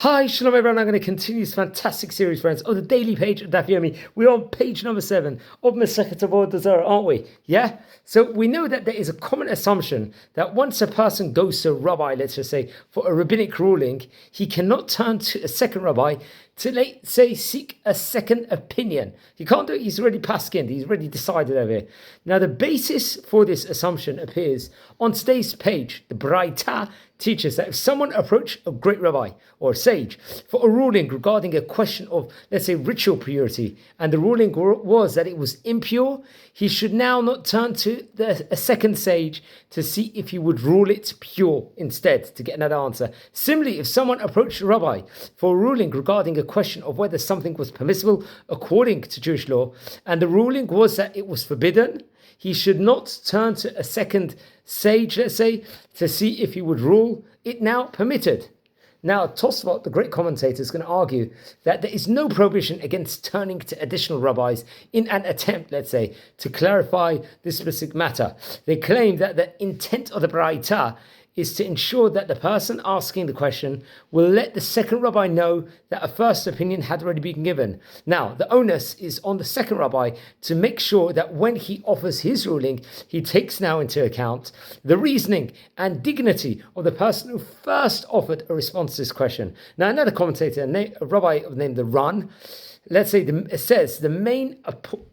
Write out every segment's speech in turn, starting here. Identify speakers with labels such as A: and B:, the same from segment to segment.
A: Hi, Shalom everyone. I'm going to continue this fantastic series, friends, on the daily page of Daf Yomi. We're on page number 7 of Masechet Avodah Zara, aren't we? Yeah? So we know that there is a common assumption that once a person goes to a rabbi, let's just say, for a rabbinic ruling, he cannot turn to a second rabbi to, let's say, seek a second opinion. He can't do it. He's already paskined. He's already decided over here. Now, the basis for this assumption appears on today's page. The Braita teaches that if someone approached a great rabbi or a sage for a ruling regarding a question of, let's say, ritual purity, and the ruling was that it was impure, he should now not turn to a second sage to see if he would rule it pure instead to get another answer. Similarly, if someone approached a rabbi for a ruling regarding a question of whether something was permissible according to Jewish law, and the ruling was that it was forbidden, he should not turn to a second sage, let's say, to see if he would rule it now permitted. Now, Tosfot, the great commentator, is going to argue that there is no prohibition against turning to additional rabbis in an attempt, let's say, to clarify this specific matter. They claim that the intent of the Braita is to ensure that the person asking the question will let the second rabbi know that a first opinion had already been given. Now, the onus is on the second rabbi to make sure that when he offers his ruling, he takes now into account the reasoning and dignity of the person who first offered a response to this question. Now, another commentator, a rabbi named the Ran, let's say, says the main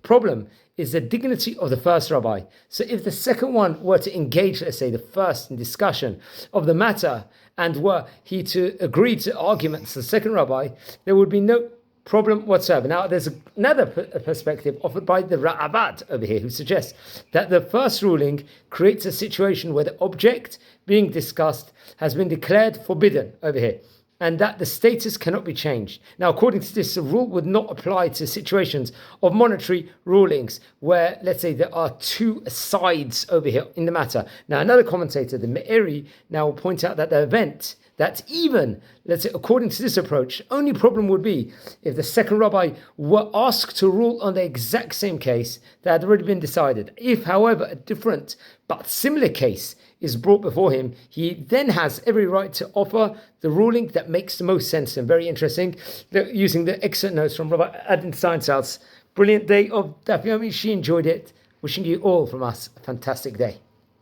A: problem is the dignity of the first rabbi. So if the second one were to engage, let's say, the first in discussion of the matter, and were he to agree to arguments, the second rabbi, there would be no problem whatsoever. Now, there's another perspective offered by the Ra'avad over here, who suggests that the first ruling creates a situation where the object being discussed has been declared forbidden over here, and that the status cannot be changed. Now, according to this, the rule would not apply to situations of monetary rulings where, let's say, there are two sides over here in the matter. Now, another commentator, the Me'eri, now will point out that the event that even, let's say, according to this approach, only problem would be if the second rabbi were asked to rule on the exact same case that had already been decided. If, however, a different but similar case is brought before him, he then has every right to offer the ruling that makes the most sense. And very interesting, using the excellent notes from Rabbi Adin Steinsaltz. Brilliant day of Daf Yomi. She enjoyed it. Wishing you all from us a fantastic day.